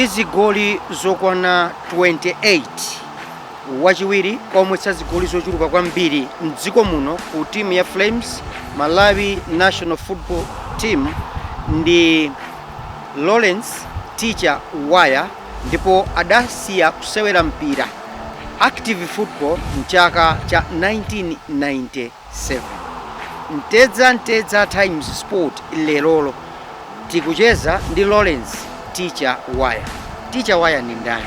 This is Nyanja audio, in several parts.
ndi zigoli zokwana 28 wachiwiri komwetsa zigoli zochuluka kwambiri mdziko muno ku timu ya Flames Malawi National Football Team ndi Lawrence Teacher Waya, ndipo adasiya kusewera mpira active football mchaka cha 1997. Ntedza Times Sport lelolo tikucheza ndi Lawrence Teacher Waya. Teacher Waya ni ndani?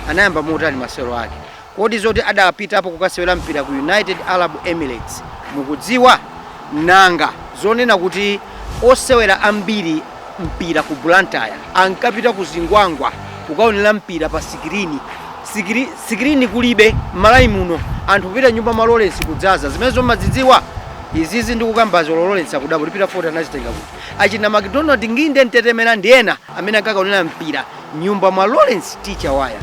Anayamba motani masewero ake? Kodi zoti adapita apo kukasewera mpira ku United Arab Emirates mukudziwa? Nanga zonena kuti osewera ambiri mpira ku Blantyre ankapita ku Zingwangwa kukaonera mpira pa sikirini kulibe Malawi muno, anthu kupita nyumba ma Lawrence kudzaza. Zimenezo madzidziwa izizi ndikukambazo Lawrence akudabo lipita 40 anazitenga kuti achina McDonald nginde ntetemera ndiyena amene akakaonera mpira nyumba mwa Lawrence Teacher Waya.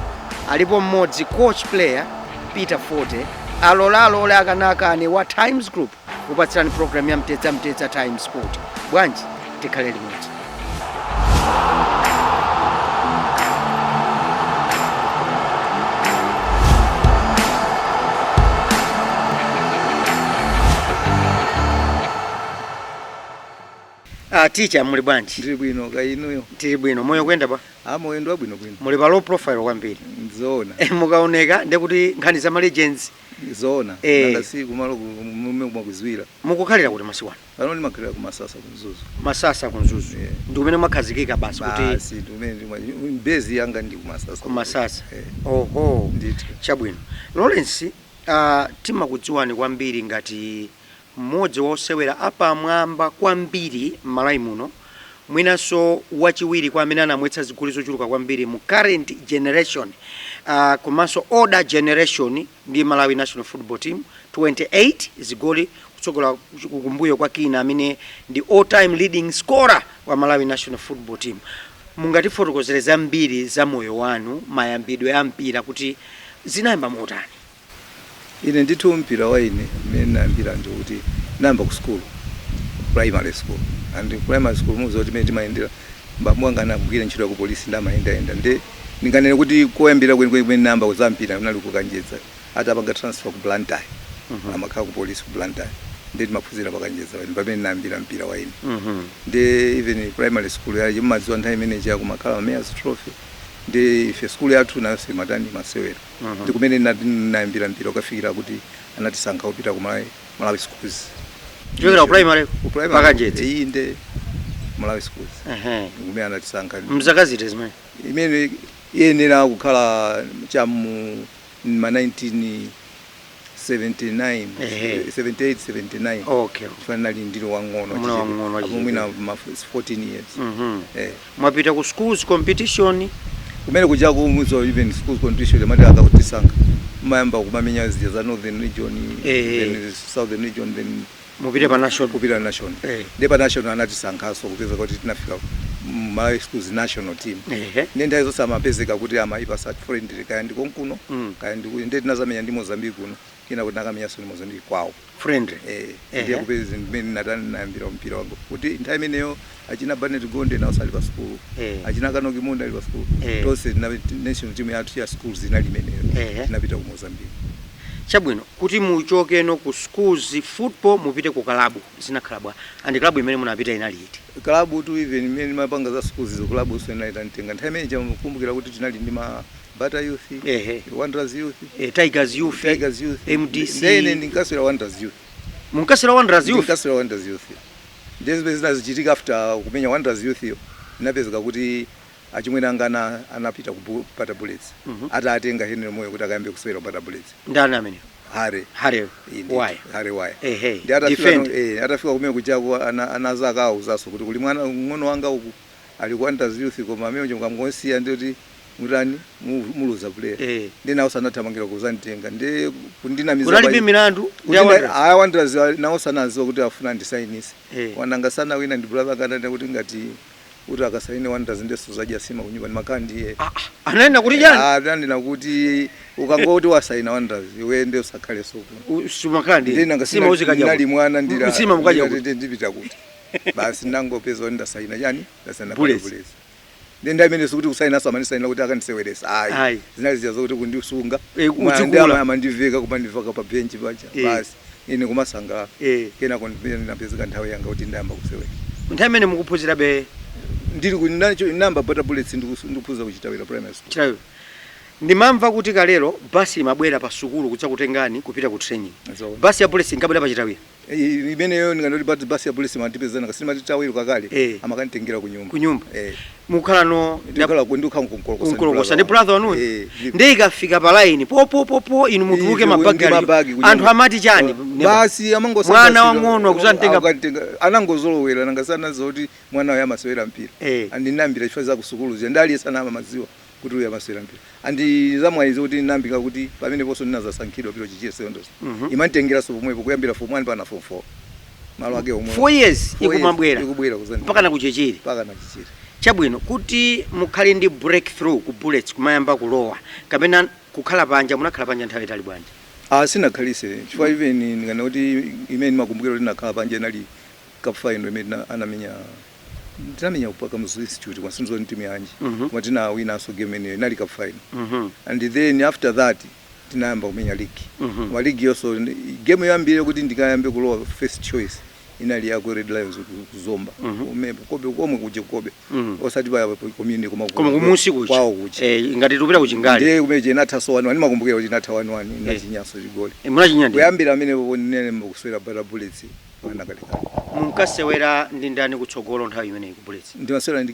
Alipo mmodzi coach player Peter Forte alola akanakane wa Times Group kupatsirani program ya Mtedza Times Sport. Bwanji tikhale limodzi. Teacher muli bwanji? Ndiri bwino kainuyo. Tiri bwino. Moyo kwenda ba? Moyo ndo bwino. Muli pa low profile kwambiri. Nzona. Mukaoneka ndekuti nkhani za legends. Nzona. Nanga si kumalo kumakuzwira. Mukukhalira kuti masiwana? Pano ndimakhalira ku Masasa kunzuzu. Masasa kunzuzu. Ndi kumene mwakhazikika basi kuti basi tumene base yanga ndi ku Masasa. Ku Masasa. Oho. Ndithu. Chabwino. Lawrence timakudziwani kwambiri ngati mmodzi wosewera apa mwamba kwambiri Malawi muno, mwinanso wachiwiri kwa amene anamwetsa zigoli zochuluka kwambiri mu current generation, komanso older generation ndi Malawi National Football Team 28 zigoli kutsogola kumbuyo kwa kina amene ndi all time leading scorer wa Malawi National Football Team. Mungatifotokozere zambiri za moyo wanu, mayambidwe ya mpira kuti zinayamba motani? Ine ndithu mpira wa ine mmene nayambira ndi kuti namba ku school, primary school. And primary school muzo kuti mmene timayendera mbamwanga anagwira ntchito ya ku polisi ndamayenda ndi ndinganene kuti koyambira kwenikweni namba za mpira kunali kukanjedza atapanga transfer ku Blantyre. Amakhala ku polisi ku Blantyre ndi timaphunzira pakanjedza pamene nayambira mpira wa ine. Ndi even primary school ya madziwa nthawi imene ya kumakhala Mayor's Trophy ndi ife school yathu nayo simatani masewera. Ndi kumene nayambira mpira ukafikira kuti anatisankha kupita ku Malawi schools. Kuchokera primary pakanjedza inde Malawi schools. Kumene anatisankha. Mzakazite zimene imene yenera kukhala chamu ma 1979 78 79. Okay. Finally ndilo wang'ono. Apo mwina 14 years. Mwapita ku schools competition kumene kuja kumuzo even school competition amati akautisankha mayamba kumamenya zija za Northern Region, then Southern Region, then mupite pa national. Kupita national. Ndi pa national anatisankhaso kupeza kuti tinafika Malawi schools national team. Nenda izo samapezeka kuti amaipa sat friendly kaya ndi konkuno kaya ndi ndi tinazamenya ndi Mozambique kuno kina kuti nakamenya so Mozambique kwawo friendly. Ndiye kupeza mmene natani nayambira mpira wangu kuti nthawi imeneyo achina Barnet Gonde na usali pa school, achina Kanoki Munda ali pa school, tonse na national team yathu ya schools inali imeneyo tinapita ku Mozambique. Chabwino kuti muchoke no ku schools football mupite ku club zinakhala bwa and club imene munapita inali iti? Club tu even imene mapanga za schools zo club so inaita ntenga nthawi imene chamukumbukira kuti tinali ndi ma Bata Youth, Wanderers Youth, Tigers Youth, MDC. Ndene ndinkasira Wanderers Youth. Munkasira Wanderers Youth? Ndinkasira Wanderers Youth. Ndezibezi zinazichitika after kumenya Wanderers Youth yo. Inapezeka kuti achimwena angana anapita kupata bullets. Atatenga Henry Moyo kuti akayambe kusewera kupata bullets. Ndani amene? Hare. Why? Hare why? Ndi atafika kumenya kujaku anazaka auzaso kuti kuli mwana ngono wanga uku ali ku Wanderers Youth koma amene ngamngosiya ndoti mutani muluza player. Ndina usanathamangira kuzantenga ndi kundinamiza pa. Unalibe milandu? I Wanderers nawo sanaziwa kuti afuna ndisainise. Wananga sana wina ndi brother kana kuti ngati kuti akasaine Wanderers ndeso zaja sima kunyumba ni makandi anaenda kuti jani? Anandina kuti ukangoti wasaina Wanderers iwe ndio usakhale soko. Sumakandi. Sima uzikaja. Ndali mwana ndira. Sima mukaja kuti ndipita kuti. Basi nango pezo ndasaina yani? Ndasaina bullets. ndenda imene sokuti kusaina so amanisaina kuti akandiseweresa ayi zinaliziya zokuti kundisunga uchikula amandiveka kumandivaka pa bench pacha basi ine kumasanga kena napezeka nthawi yanga kuti ndayamba kusewera nthawi imene mukuphunzira be ndili kunacho namba bata bullets ndikuphunza kuchitawira primary school ndimamva kuti kalero basi imabwera pa sukulu kutsa kutengani kupita ku training basi ya police ingabwera pa chitawira imeneyo ndikandoti basi ya police matipezana kasima titawira kakale amakanditengera ku nyumba mukhala no ndikhala kunkolokosa ndi brother wanu ndi ikafika pa line po inu mutuluke mabagi anthu amati chani basi amangosanga mwana wang'ono akuzantenga anangozolowera nangasana zoti mwana waye amasewera mpira andinambira chifukwa za kusukulu ndali sana maziwa kuti uya masewera mpira andi zamwaizo kuti nambika kuti pamene poso ndinazasankhidwa piro chichire secondaries imantengera so pomwepo kuyambira form 1 pana form 4 malo ake omwe 4 years ikubwera kuzani mpaka na kuchechire chabwino kuti mukhale ndi breakthrough ku bullets kumayamba kulowa kapena kukhala panja munakhala panja nthawi itali bwanji sina khalise chifukwa even ngana kuti imene makumbukiro kuti nakhala panja nali cup final imene anamenya tinamenya kupaka mu institute kwa sinzo ndi timu yanji koma tinawina so game ene nali cup final and then after that tinayamba kumenya league wa league yonso game yambire kuti ndikayambe kulowa first choice inali ya Red Lions kuzomba kobe komwe kuje kobe osati baya community koma kumusi kuje ngati tupita kuchingali ndiye kumeje nathaso 1 makumbukira kuti natha 1 na chinyaso chigoli munachinyandi kuyambira amene nene mukuswera bata bullets wana kale munkasewera ndi ndani kutsogolo nthawi imene ku bullets ndimasewera ndi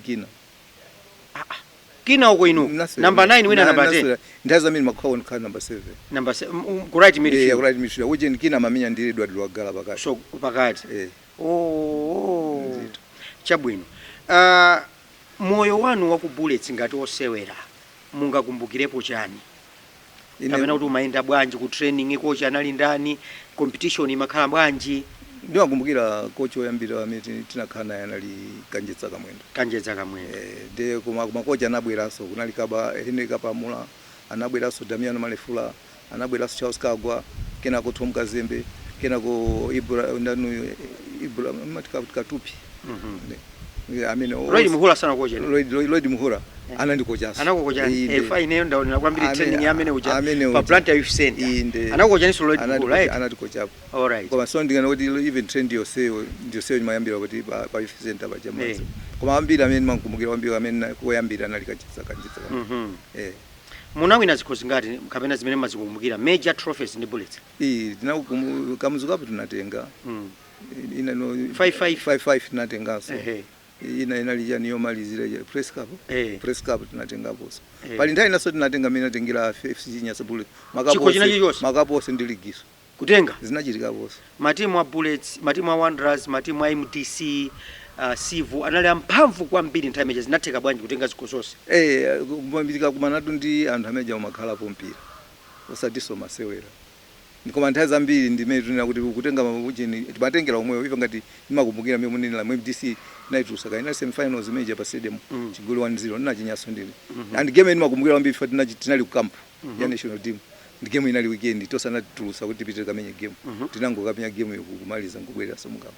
kina uko inu number 9 wina number 10 ndaza mimi makhawo nkhala number 7 number 7 ku right midfield ku right midfield uje ndikina mamenya ndi Edward Lwagala pakati so pakati chabwino moyo wanu wa ku bullets ngati osewera mungakumbukirepo chani kapena kuti umayenda bwanji ku training coach anali ndani competition imakhala bwanji ndimakumbukira coach oyambira amene tinakhala naye anali Kanjetsa Kamwendo de kuma coach anabweraso kunali kaba Henry Pamula anabweraso Damiano Malefula anabweraso Charles Kagwa kena ko Tom Kazembe kena ko Ibrahim Katupi amene Lloyd Muhula sana coach Lloyd Muhula anandikojaso anakokoja fine ndaona kwambiri training yamene uja pa Blantyre Youth Center anakokoja ni Lloyd Muhula anandikoja all right kwa so ndingana kuti even trend yoseo mayambira kuti pa Youth Center pa Jamaza koma ambira amene mankumbukira ambira amene koyambira anali Kanjetsa munawina zikhozi ngati kapena zimene mazikumbukira major trophies ndi bullets kamuzukapo tunatenga ina no 55 tunatengaso ina inali yani yomalizira press cup tunatengapo pali nthawi naso tunatenga mimi natengera FC Nyasa Bullet makapo ndiligiso kutenga zinachitikapos matimu wa bullets matimu wa Wanderers matimu wa MTC Sivu anali amphamvu kwambiri nthawi meja zinatheka bwanji kutenga zikosose kumambirika kumanatu ndi anthu ameja umakhalapo mpira osatiso masewera ndikoma nthawi zambiri ndimene tunena kuti kutenga mabujeni timatengera omweyo ifa ngati imakumbukira mimi munenera mu MDC naitusa kaina semifinals meja pa stadium chigoli 1-0 nina chinyaso ndili and game imakumbukira kwambiri ifa tinali ku camp ya national team ndi game inali weekend tosana tulusa kuti tipite kamenye game tinango kamenya game yokumaliza ngubwera so mukapa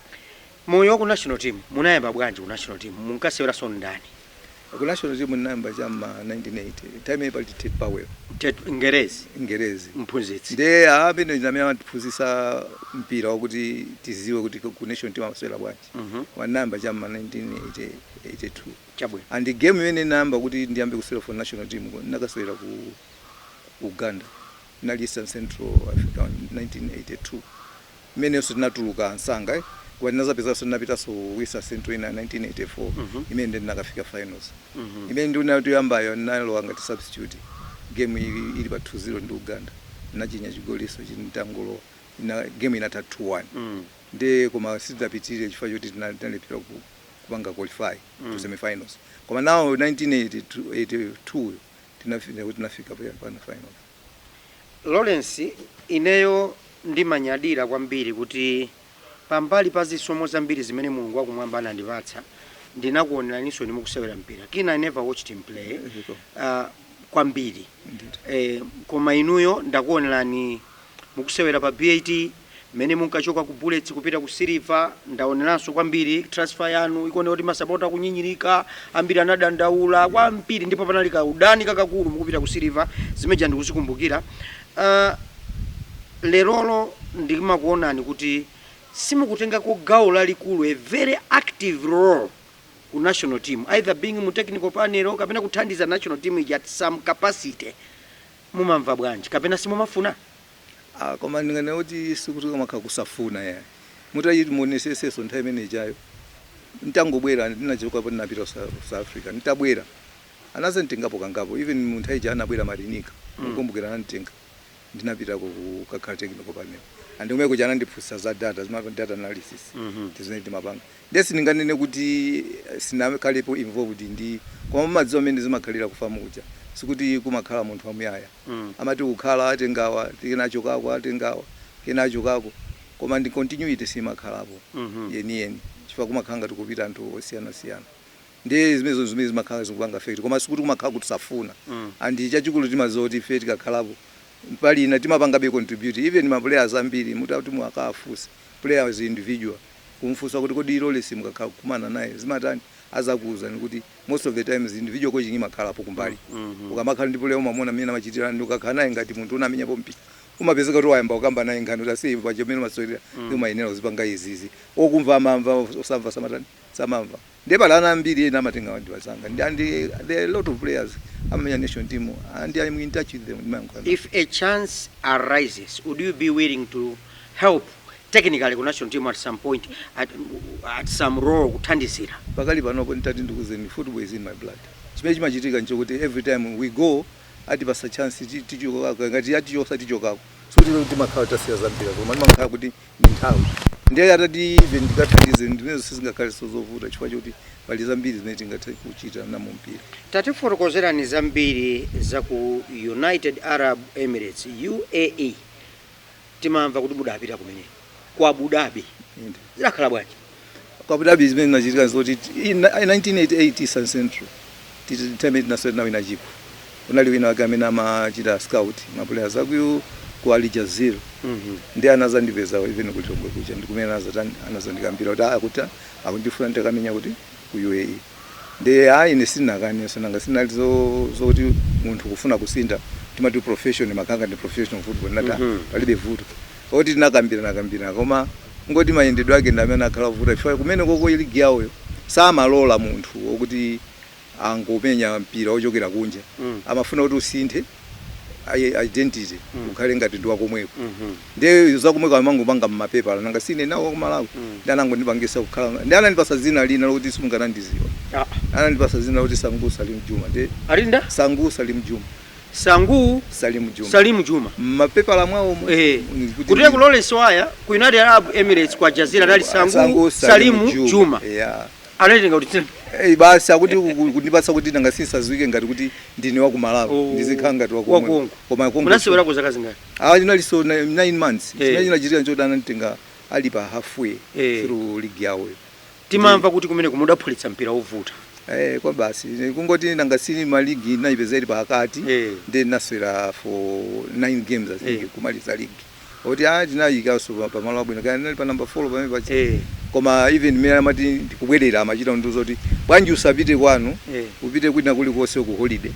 moyo ku national team munayamba bwanji ku national team munkasewera so ndani ku national team namba chama 1980 time pali Ted Powell Ngerezi mphunzitsi ndiye amene ndamenya atiphunzitsa mpira wakuti tiziwe kuti ku national team amasewera bwanji wa namba chama 1982 chabwe and game imene namba kuti ndiyambe kusewera for national team nakasewera ku Uganda na Eastern Central Africa 1982 imene so tinatuluka ansanga kwa nazapeza so napita so Wisa Central ina 1984 imene ndinakafika finals imene nduna tuyambayo nalo ngati substitute game ili pa 2-0 ndi Uganda nachinya chigoli so chintangulo ina game inata 2-1 ndi koma sidapitire chifukwa choti tinalepera kupanga qualify to semi-finals koma now 1982 tinafika pa finals. Lawrence ineyo ndimanyadira kwambiri kuti pambali pa zisomo zambiri zimene Mulungu wakumwamba anandipatsa ndinakuoneraninso ni mukusewera mpira kina I never watched him play kwambiri koma inuyo ndakuonerani mukusewera pa BAT mene munkachoka ku Bullets kupita ku Silver, ndaoneranso kwambiri transfer yanu ikuone kuti masapota kunyinyirika, ambiri anadandaula kwambiri, ndipo panali ka udani kakakulu mukupita ku Silver, zimeja ndikuzikumbukira. Lerolo ndimakuonani kuti simukutenga ku gawo lalikulu, a very active role ku national team, either being mu technical panel kapena kuthandiza national team at some capacity. Mumamva bwanji kapena simumafuna? Koma ndingane kuti sikuti kamakhala kusafuna ya mutayiti muoneseseso nthawi imene ijayo ntangobwera ndinachoka pa ndinapita South Africa, nitabwera anazentengapo kangapo, even munthawi ija anabwera Marinika mukumbukira anantenga, ndinapita kukakhala technical panel andimwe kuja anandipfusa za data data analysis tizine mapanga ndesi ndinganene kuti sinakhalepo involved ndi koma madziwa amene zimakhalira kufamu kuja sikuti kumakhala munthu wamuyaya amati kukhala atengawa tinachokako atengawa kenachokako koma ndi continuity simakhalapo yeni chifukwa kumakhala ngati kupita anthu osiyana ndiye zimezo zimakhala zikupanga effect koma sikuti kumakhala kuti safuna andi chachikulu timazoti ife tikakhalapo pali ina timapangabe contribute even ma players ambiri mutati mwakafusa players individual kumfusa kuti kodi role simukakhala kumana naye zimatani azakuza nikuti most of the times individual coaching imakhalapo kumbali ukamakhala ndipo leo mamona mina machitira ndikakhala naye ngati munthu unamenya pompi umapezeka kuti wayamba ukamba naye ngani utasiye pachomene masoera umayenera zipanga izizi okumva amamva osamva samatani samamva ndipo lana ambiri ena amatenga wantu wasanga ndi there are a lot of players amenya national team and I'm in touch with them. If a chance arises, would you be willing to help technically ku national team at some point at some role kuthandizira? Pakali panopo nditati ndikuzeni football is in my blood. Chimene chimachitika nchokuti every time we go ati pasa chance tichoka ngati ati yosa tichokako so kuti makhala tasiya zambira koma makhala kuti ni nthawi ndiye atati even ndikathandize ndinezo sizingakhale zovuta chifukwa choti pali zambiri zimene tingathe kuchita na mumpira. Tatifotokozerani zambiri za ku United Arab Emirates UAE, timamva kuti mudapita kumene ku Abu Dhabi zilakhala bwanji? Ku Abu Dhabi zimene zinachitika zoti in 1988 Sun Central titime tinaswera wina jipo unali wina wake amene amachita scout maplayers ku Al Jazeera ndiye anazandipeza even kuti omwe kuja ndikumene anazandikambira kuti akuta akundifuna ndikamenya kuti ku UAE ndiye ine sinakani sonanga sinali zoti munthu kufuna kusinda timati profession makanga ndi professional football nata palibe vuto oti nakambira koma ngoti mayendedwe ake ndamene akhala vuta chifukwa kumene koko ligi yawo samalola munthu okuti angomenya mpira ochokera kunja amafuna kuti usinthe identity ukhale ngati ndi wakomweko ndiye zakomweko amangopanga mmapepa nanga sine nawo kumalawi ndi anangondipangisa kukhala ndi anandipasa zina lina lokuti simunganandiziwa anandipasa zina lokuti Sangu Salim Juma ndi alinda Sangu Salim Juma Sangu Salim Juma mmapepa la mwawo kuti ku Lawrence Waya ku United Arab Emirates kwa Jazeera dali Sangu Salim Juma anatenga kuti basi akuti kundipasa kuti nanga sisaziwike ngati kuti ndine wa ku Malawi ndizikhala ngati wa Kongo koma Kongo munasewera ku zaka zingati? Ndinali so 9 months chimene chinachitika nchoti ananditenga ali pa halfway through league yawo timamva kuti kumene kumudaphulitsa mpira ovuta kwa basi kungoti nanga sini maligi naipeza ili pakati ndi naswera for 9 games I think kumaliza league oti tinayika so pa malo abwino kana nali pa number 4 pamene pachi koma even mimi amati ndikubwerera amachita nduzo kuti bwanji usapite kwanu upite kwina kuli konse ku holiday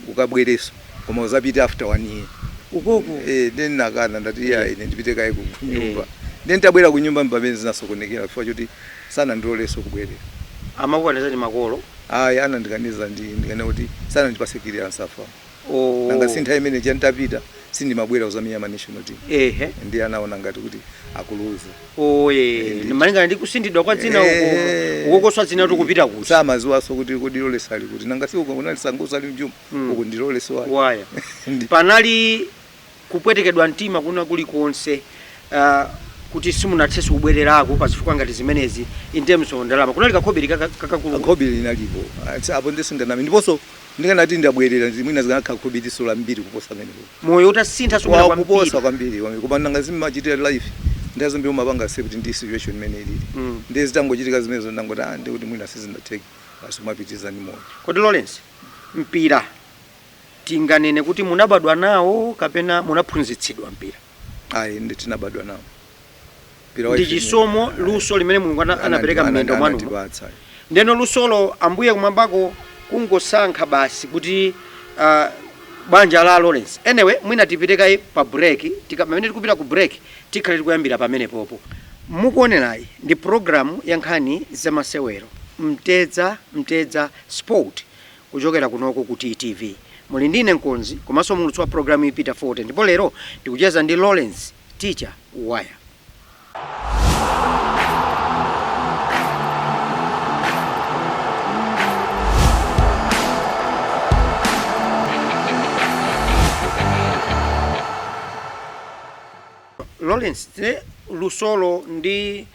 ukabwereso koma uzapite after 1 year ukoko then nakana ndati ya ine ndipite kai ku nyumba then tabwera ku nyumba mpamene zinasokonekera chifukwa choti sana ndiloleso kubwerera amakuwanizani makolo anandikaniza ndikane kuti sana ndipase clearance afa nanga sintha imene chantapita sindi mabwera uzamenya ma national team ndi anaona ngati kuti akuluza malingana ndi kusindidwa kwa dzina uko swa dzina tukupita kuti samaziwa so kuti kudilole sali kuti nanga si uko unali Sangu Salim Juma uko ndilole so waya panali kupwetekedwa mtima kuna kuli konse kuti simunathetsa kubwererako pasifukwa ngati zimenezi in terms of ndalama kunali kakhobiri kakakulu kakhobiri inalipo apo ndisinganami ndiponso ndikanati ndabwerera mwina zikakhala khobiri sola mbiri kuposa meneko moyo utasintha sokhala kwambiri kuposa kwambiri koma nanga zimachitira life ndazombe umapanga accept ndi situation imene ili ndi zitangochitika zimenezo ndangoti ndi kuti mwina sizindateki basi kumapitiza ni moyo. Kodi Lawrence mpira tinganene kuti munabadwa nawo kapena munaphunzitsidwa mpira? Ndi tinabadwa nawo. ndi chisomo luso limene Mulungu anapereka m'miyendo mwanu. Ndeno lusolo ambuye kumwambako kungosankha basi kuti banja la Lawrence. Anyway, mwina tipiteka pa break, pamene tikupita ku break tikhale tikuyambira pamene popo. Mukuonerayi ndi program ya nkhani za masewero Mtedza Sport kuchokera kunoko ku TV. Muli ndine Nkonzi komanso mulutsi wa program ipita 40 ndipo lero tikucheza ndi Lawrence Teacher Waya. Lawrence lusolo ndi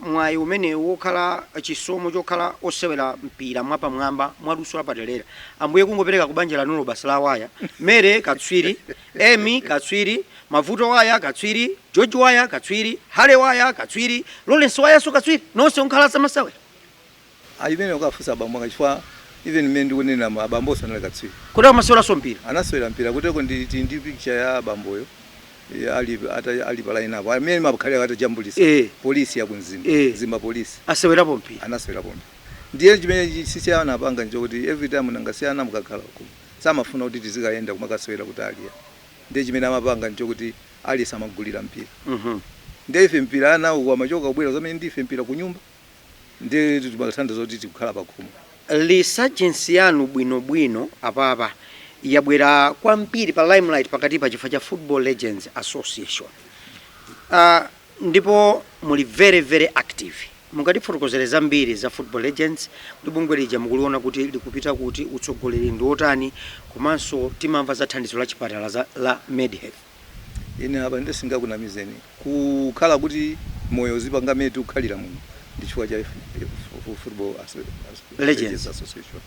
mwayi umene wokhala chisomo chokhala osewera mpira mwapamwamba mwa luso lapadelera. Ambuye kungopereka kubanja lanulo basi la Waya. Mere katswiri, Emi katswiri, Mavuto Waya katswiri, George Waya katswiri, Hale Waya katswiri, Lawrence Waya so katswiri. Nonse unkhala samasewera. Ayimene ukafusa bambo ngachifwa even men ndikunena mabambo sanale katswiri. Kuti masewera so mpira. Anasewera mpira kuteko ndi picture ya bamboyo. Ali palaina apo amene mabakhalira atajambulisa polisi ya kunzimba Zimba polisi asewera pompi anasewera pompi ndiye chimene sisi ana apanga njokuti every time nangasiyana mukakhala ku samafuna kuti tizikayenda kumakasewera kuti aliya ndiye chimene amapanga njokuti ali samagulira mpira ndiye ife mpira ana kwa machoka kubwera zamene ndife mpira ku nyumba ndiye timakathandiza kuti tikukhala pakhomo lisajensi yanu bwino apapa yabwera kwambiri pa limelight pakati pa chifukwa cha Football Legends Association. Ndipo muli very active. Mungatifotokozere zambiri za Football Legends kuti bungwe lija mukuliona kuti likupita kuti utsogoleri ndi otani komanso timamva za thandizo la chipatala la Medhealth. Ine apa ndisingakunamizeni kukhala kuti moyo zipanga metu ukhalira muno ndi chifukwa cha Football Legends Association.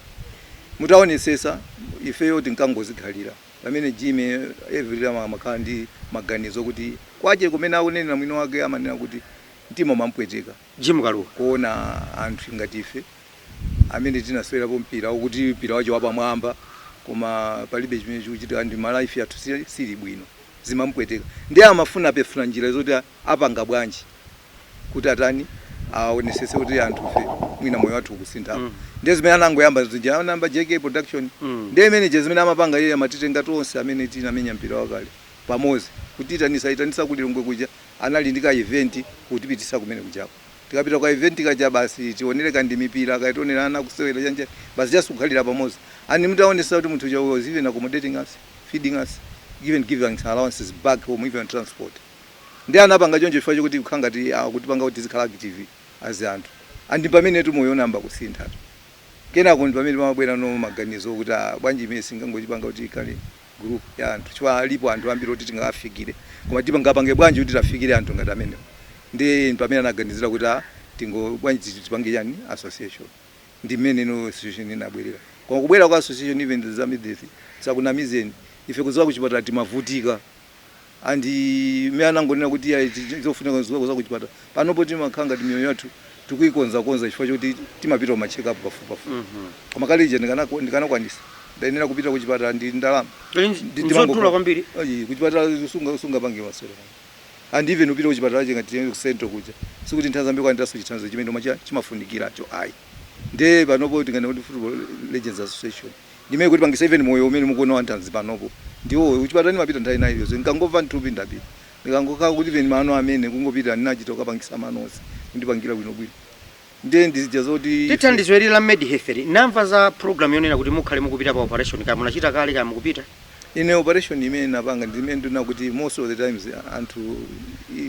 Mutaonesesa ifeyo tinkangozikhalira pamene jime every time makhala ndi maganizo kuti kwaje kumene akunena mwino wake amanena kuti mtima mampweteka jimu kaluwa kuona anthu ngati ife amene tinaswerapo mpira ukuthi mpira wacho wapamwamba koma palibe chimene chikuchitika ndi malaifi athu sili bwino zimampweteka ndiye amafuna pefuna njira zoti apanga bwanji kuti atani aonesese kuti anthu ife mwina moyo wathu ukusintha ndiye zimene anangoyamba zija namba JK production ndiye manager zimene amapanga iye amatitenga tonse amene tinamenya mpira wakale pamozi kuti itanisa kuti Longwe kuja anali ndika event kuti pitisa kumene kujako tikapita kwa event kaja basi tionereka ndi mipira akaitonera ana kusewera chanje basi just kukhalira pamozi ani mutaonesa kuti munthu chawo even accommodating us feeding us giving us allowances back home even transport ndiye anapanga chonje chifukwa kuti kukhangati kuti panga kuti zikhala active azi anthu andi pamene tumoyo namba kusintha kena kuti pamene pamabwera no maganizo kuti bwanji imene singangochipanga kuti ikale group ya anthu chwa alipo anthu ambiri kuti tingafikire koma tipangapange bwanji kuti tafikire anthu ngati amene ndi pamene anaganizira kuti tingo bwanji tipange yani association ndi mene no association inabwerera koma kubwera kwa association even za Medhealth sakunamizeni ife kuzowa kuchipatala timavutika andi mena ngonena kuti zofunika kuzowa kuchipatala panopo timakhanga timiyo yathu tikuikonza chifukwa choti timapita ma check up pafupi koma kalije ndikanakwanisa ndayenera kupita kuchipatala ndi ndalama ndizotula kwambiri kuchipatala usunga pange masoro and even upita kuchipatala ngati ku central kuja sikuti nthanzambe kwa ndaso chithanzo chimene macha chimafunikira cho ayi nde panopo tingana kuti Football Legends Association ndimene kuti pangisa even moyo umene mukuona wantanzi panopo ndiwo kuchipatala nimapita nthawi nayo yonse ngangova nthupi ndapita ndikangokhala kuti even mano amene kungopita ninachitoka pangisa manosi ndipangira bwino ndiye ndizija zoti tithandizo la Medhealth namva za program yonena kuti mukhale mukupita pa operation kama munachita kale kama mukupita ine operation imene napanga ndimene ndina kuti most of the times anthu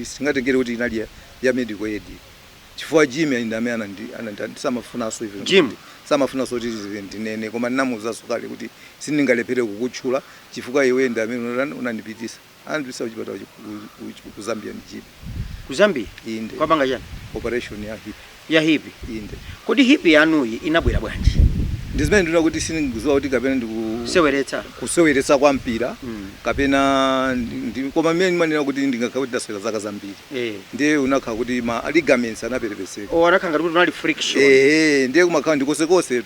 singatengere kuti inali ya medical aid chifukwa gym indamene samafuna so even gym samafuna so ndinene koma ndinamuza sukali kuti sindingalephere kukutchula chifukwa iwe ndamene unandipitisa andisa kuchipatala ku Zambia ndi gym ku Zambia inde kwapanga chani operation ya hip inde kodi hip yanuyi inabwera bwanji ndizimene ndina kuti sinikuziwa kuti kapena kuseweretsa kwa mpira kapena koma mimi ndimanena kuti ndingakhala kuti ndaswera zaka zambiri ndiye unakhala kuti ma ligaments anaperepeseka anakhala kuti unali friction ndiye kumakhala ndikosekose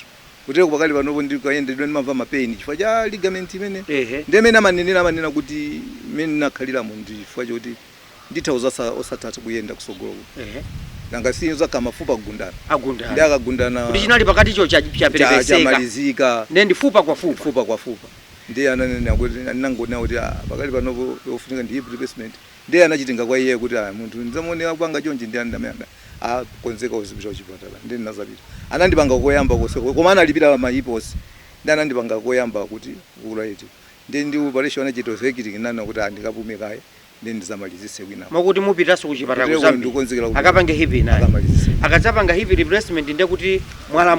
kuti kupakali panopo ndikayendedwa ndimamva mapain chifukwa cha ligament imene ndiye mene amanena kuti mene nakhalira mu ndi chifukwa choti ndithauza osathatha kuyenda kusogolo ehe nanga sinza kama fupa kugundana agundana ndi akagundana kuti chinali pakati cho chaperepeseka chamalizika ndi fupa kwa fupa fupa kwa fupa ndiye ananena kuti anangona kuti pakali panopo ofunika ndi hip replacement ndiye anachitinga kwa iye kuti munthu ndizamone akupanga chonchi ndi andamenda konzeka uzipita kuchipatala ndi ndinazapita anandipanga koyamba kose koma analipira mahiposi ndi anandipanga koyamba kuti ulaiti ndi operation anachito sekiti nana kuti andikapume kaye ndi ndizamalizise kwina makuti mupitaso kuchipatala kuzambi kuti akapange hip naye akamalizise akadzapanga hip replacement ndi kuti mwala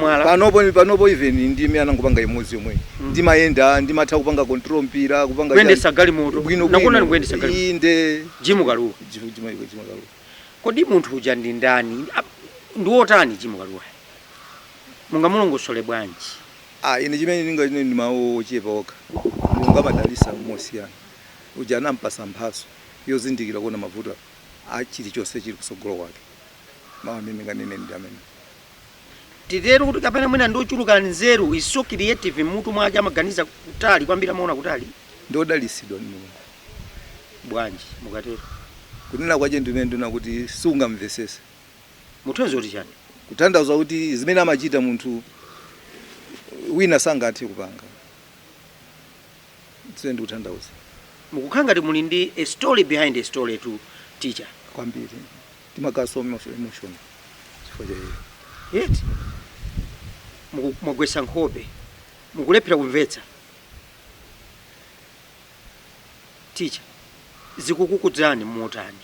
panopo even ndi mimi anangopanga imodzi yomwe ndimayenda ndimatha kupanga control mpira kupanga kuyendesa galimoto nakuna kuyendesa galimoto inde jimu kaluwa kodi munthu uja ndi ndani ndi wotani jimu kaluwa mungamulongosole bwanji ine chimene ninga ine ndi mawu ochepa okha mulungu amadalitsa mosiyana uja anampasa mphatso yozindikira kuona mavuto chilichonse chili kusogolo kwake mawu mimi nganene ndi amene titero kuti kapena mwina ndochuluka nzeru iso creative mutu mwake amaganiza kutali kwambira maona kutali ndodalitsidwa ndi mulungu bwanji mukatero kunena kwache ndimene kuti sungamvesese muthozo kuti chani kutanthauza kuti zimene amachita munthu wina sangathe kupanga tsende ndikutanthauza mukukhanga ti muli ndi a story behind a story to teacher kwambiri timakaso emotion chifukwa cha iye yeti mugwesa nkhope mukulephera kumvetsa teacher zikukukudzani motani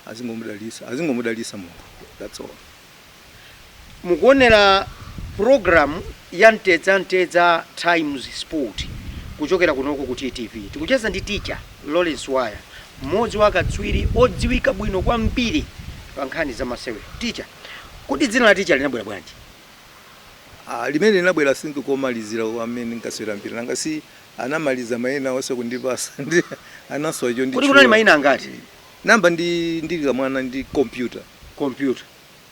azingomudalitsa Mulungu that's all mukuonera program ya Ntedza Times Sport kuchokera kunoko ku TTV tikucheza ndi teacher Lawrence Waya mmodzi wa akatswiri odziwika bwino kwambiri pa nkhani za masewero teacher kuti dzina la teacher linabwera bwanji limene linabwera sindikomalizira amene nkasewera mpira nanga si anamaliza mayina onse kundipasa ndi anasojo ndi kuti kunali mayina angati namba ndilika mwana ndi computer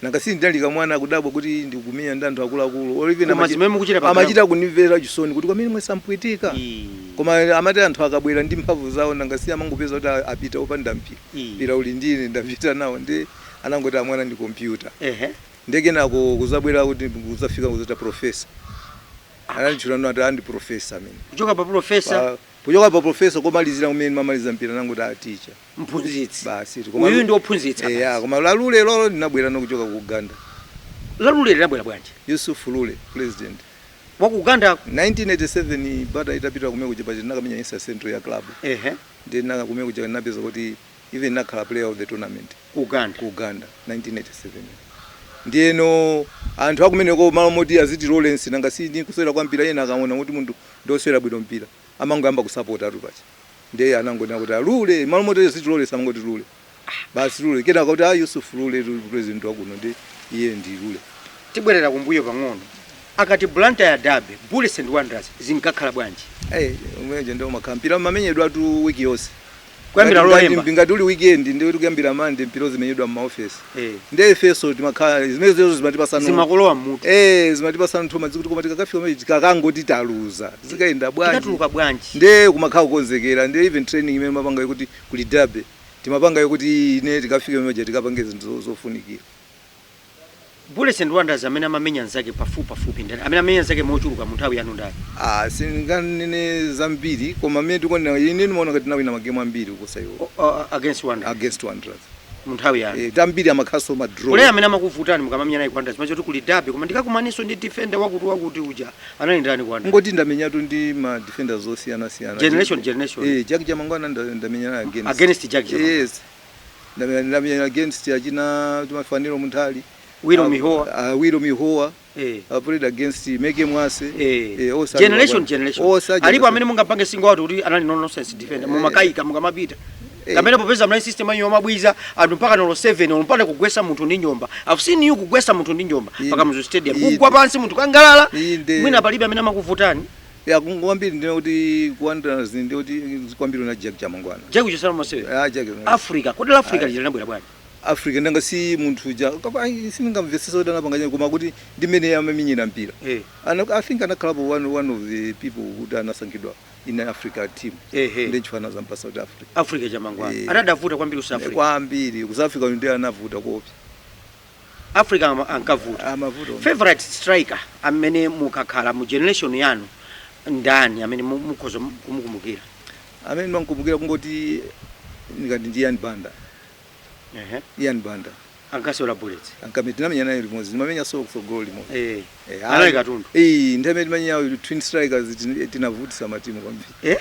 nanga si ndalika mwana kudabwa kuti ndikumenya ndi anthu akuluakulu olivina amachita kunimvera chisoni kuti kwamene mwe sampwetika koma amati anthu akabwera ndi mphamvu zawo nanga si amangopeza kuti apita opanda mpira uli ndine ndapita nawo ndi anangoti amwana ndi computer ndekenako kuzabwera kuti kuzafika kuzata professor anachulano ati andi professor amene kuchoka pa professor komalizira kumene mamaliza mpira nangoti teacher mphunzitsi basi koma uyu ndi ophunzitsa koma lalule lolo linabwera nokuchoka ku Uganda lalule linabwera bwanji Yusuf Lule president wa ku Uganda 1987 bata itapita kumene kuchipa chinakamenya Insa Central ya club ndi naka kumene kuja napeza kuti even nakhala player of the tournament ku Uganda 1987 ndiyeno anthu akumeneko malo moti aziti Lawrence nanga si ndi kuswera kwa mpira yena akaona kuti munthu ndoswera bwino mpira amangoyamba kusupport atu pacha ndiye anangona kuti Lule malo moti aziti Lawrence amangoti Lule basi Lule kena kuti Yusuf Lule president wakuno ndi iye ndi Lule tibwerera kumbuyo pang'ono akati Blantyre ya Derby Bullets and Wanderers zinkakhala bwanji umweje ndio makampira mamenyedwa tu wiki yonse kwambira lolemba ngati uli weekend ndio kuyambira Monday mpiro zimenyedwa mu office ndiye feso timakhala zimene zezo zimatipasana zimakolowa mmutu zimatipasana ntoma zikuti koma tikakafika meji tikakangoti taluza zikaenda bwanji tikatuluka bwanji ndiye kumakhala kukonzekera ndiye even training imene mapanga kuti kuli Derby timapanga kuti ine tikafika meji tikapange zinthu zofunikira Bullets and Wanderers amene amamenya nzake pafupi ndani amene amenya nzake mochuluka mu nthawi yanu ndani singanene zambiri koma amene tikona ine ndimaona kuti nawina magemu ambiri kusayo against Wanderers mu nthawi yanu tambiri amakhaso ma draw ule amene amakuvutani mukamamenya naye Wanderers machoti kuli Derby koma ndikakumaniso ndi defender wakuti uja anali ndani kwa Wanderers ngoti ndamenyatu ndi ma defenders zosiyana generation Jack Chamangwana ndamenya naye against Jack Chamangwana yes ndamenya against achina tumafaniro munthali Wilo Mihoa played against Mege Mwase generation alipo amene mungapange single out kuti anali nonsense defender mumakaika mukamapita kamene popeza mna system yanyu yomabwiza anthu mpaka nolo 7 umpane kugwesa munthu ndi njomba I've seen you kugwesa munthu ndi njomba paka mu stadium kugwa pansi munthu kangalala mwina palibe amene amakuvutani kwambiri ndine kuti Wanderers ndi kuti kwambiri na Jack Chamangwana Jack Chamangwana Africa kodi la Africa linabwera bwanji Africa ndanga si munthu ja siningamvesesa kuti anapanganya koma kuti ndimene amaminyira mpira. I think anakhala one of the people who anasankhidwa in Africa team. Ndechifana zampa South Africa. Africa jamangwa. Anadavuta kwambiri South Africa. Kwambiri ku South Africa ndiye anavuta kopi. Africa ankavuta. Amavuta. Favorite striker amene mukakhala mu generation yanu ndani amene mukhoza kumukumbukira? Amene mankumbukira kungoti ngati ndi Ian Banda. Ian Banda. Ankasola Bullets. Ankamiti namenyana limodzi. Nimamenya so goal limodzi. Anali katundu. Ndamene manya twin strikers tinavutisa matimu kwambiri.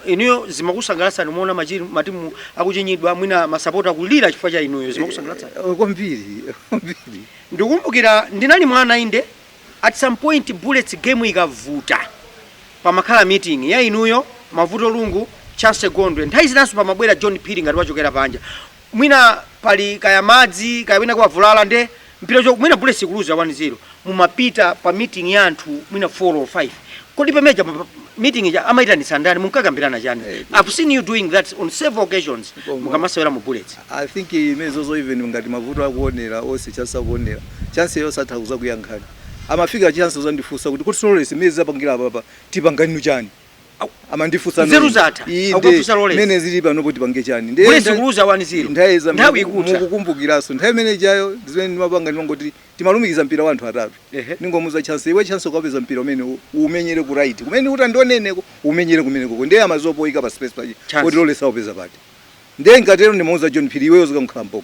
Iniyo zimakusangalatsa muona matimu akuchinyidwa mwina masapota kulira chifukwa cha inuyo zimakusangalatsa? Kwambiri. Ndikumbukira ndinali mwana inde at some point Bullets game ikavuta pamakhala meeting ya inuyo Mavuto Lungu Chance Gondwe nthawi zinanso pamabwera John Phiri ngati wachokera panja mwina pali kaya madzi kaya wina kwa vulala nde mpira cho mwina Bullets kuluza 1-0 mumapita pa meeting ya anthu mwina 4 or 5 kodi pameja meeting ja amaitanisa ndani munkakambirana chani? I've seen you doing that on several occasions mukamasewera mu Bullets. I think imezozo even ngati Mavuto akuonera ose Chance akuonera Chance yose athakuza kuyankhani amafika Chance uzandifusa kuti Lawrence mezi apangira papa tipangani chani amandifusa nzeru zatha akufusa Lawrence mene zili pano kuti pange chani Bullets kuluza 1-0 nthawi mukukumbukiraso nthawi mene jayo zimene ndimapanga ndimangoti timalumikiza mpira wanthu atatu ningomuza Chance iwe Chance ukapeza mpira umene umenyere ku right kumene kuti andioneneko umenyere kumeneko ndiye amazopoyika pa space paji kuti Lawrence aupeza pati ndiye ngatero ndimuza John Phiri iweyo zikamkhala box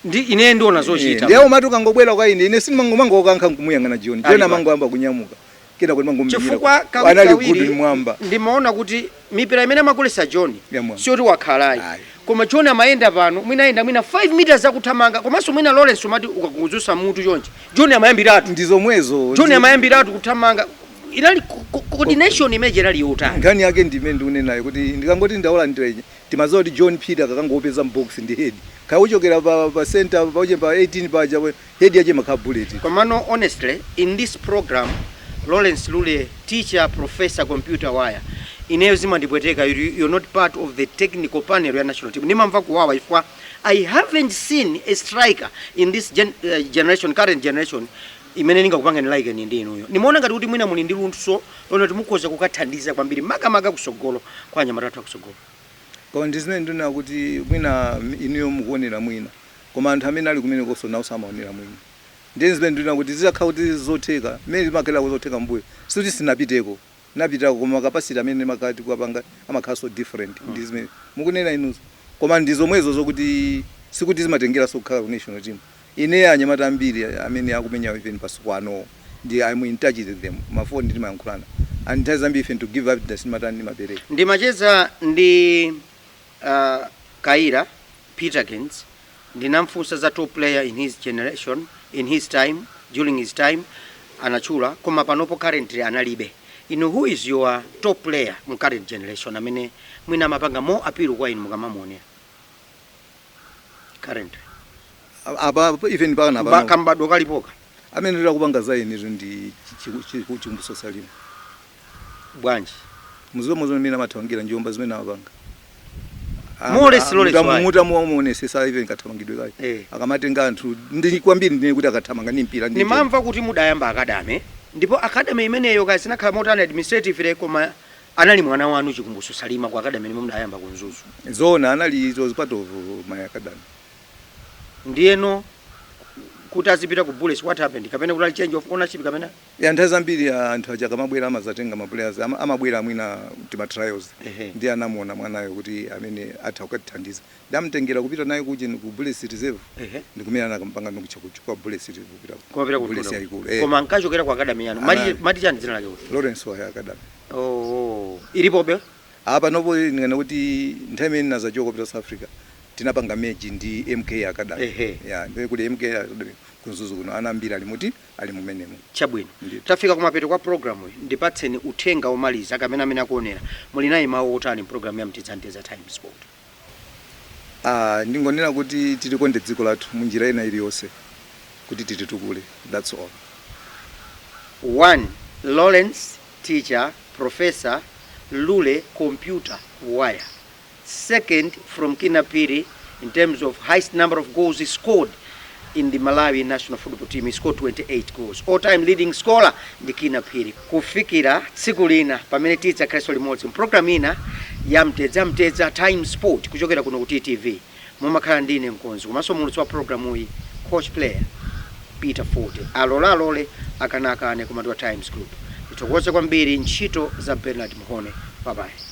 ndi ine ndiona zochita ndiye umatuka ngobwera kwa ine sinimangomanga okankha kumuyangana John ndiye namango amba kunyamuka kena kuti mangombira chifukwa kawiri mwamba ndimaona kuti mipira imene makulesa John sio kuti wakhalai koma John amayenda pano mwina 5 meters zakuthamanga komanso mwina Lawrence umati ukakuzusa mutu chonchi John amayambiratu ndizomwezo John amayambiratu kuthamanga inali coordination imene ali yotani ngani yake ndimene ndiune nayo kuti ndikangoti ndaola ndireje timazoa kuti John Peter kakangopeza mbox ndi head kawuchokera pa center pa 18 paja head yache makha Bullet. Komano honestly in this program Lawrence Lule, teacher, professor, computer wire. Ineyo zima ndipweteka, you're not part of the technical panel ya national team. Nimamva kuwawa ifwa, I haven't seen a striker in this generation, current generation, imene ninga kupanga nilike ni ndinu yo. Nimeona ngati kuti mwina muli ndi luntso, lona timukoza kukathandiza kwambiri makamaka kusogolo kwa Anyamata kusogolo. Kwa ndizine nduna kuti mwina inuyo mukuonera mwina. Koma anthu amene ali kumene koso nawo samaonera mwina. Ndenzimene nduna kuti zizakhala kuti zotheka mmene limakhala kuzotheka mbuyo sikuti sinapiteko napitako koma capacity amene makati kuapanga amakhala so different ndizimene mukunena inuzo koma ndizomwezo zokuti sikuti zimatengera sokhala ku national team ine anyamata ambiri amene akumenya even paskwano ndi I'm in touch with them mafoni ndi mayankhulana and nthawi zambiri ife to give up the simatani ndi mapereka ndimacheza ndi Kaira Peterkins ndinamfunsa za top player in his generation in his time during his time anachula koma panopo currently analibe. Who is your top player in current generation amene mwina mapanga more appeal kwa inu mukamamuonera currently aba even bana kambadwa kalipoka amene ndira kupanga za ine ndi chikumbuso Salima bwanji muzomo mina mathawangira njomba zimene apanga muta muonesesa even kathamangidwe kale akamatenga anthu ndi kwambiri ndine kuti akathamanga ni mpira ndi nimamva kuti mudayamba academy ndipo academy imeneyo kazi nakhala motani administrative koma anali mwana wanu Chikumbuso Salima kwa academy nimwe mudayamba kunzuzu zona anali it was part of my academy ndiyeno kuti azipita ku Bullets what happened kapena kuti change of ownership kapena ya nthawi zambiri anthu aja kamabwera amazatenga ma players amabwera mwina tima trials ndi anamuona mwanayo kuti amene atha kukathandiza ndamtengera kupita naye ku Bullets reserve ndikumena nakampanga ndikuchukua Bullets kupita ku Bullets yaikulu koma nkachokera kwa academy yanu mati chani dzina lake kuti Lawrence wa academy ilipo be apa nopo ngana kuti nthawi imene nazachoka kupita South Africa tinapanga meji ndi MK Academy ya ndiye kuti MK Academy kunzuzu kuno anambira ali mumenemo chabwino tafika kumapeto kwa program iyi ndipatseni uthenga omaliza kamene amene akuonera muli nayi mawu otani program ya Mtizanteza Time Sport ndingonena kuti tilikonde dziko lathu munjira ina iliyonse kuti tititukule that's all. 1 Lawrence teacher professor Lule computer wire. Second from Kinapiri in terms of highest number of goals he scored in the Malawi national football team. He scored 28 goals. All-time leading scorer ndi Kina Phiri. Kufikira tsiku lina pamene tidza Kristo limodzi program ina ya mtedza Time Sport kuchokera kuno ku TTV. Mumakhala ndine Nkonzi komanso mulutsi wa program iyi coach player Peter Forte. Alole akanakane kumatiwa Times Group. Titokoze kwambiri ntchito za Bernard Mahone. Bye bye.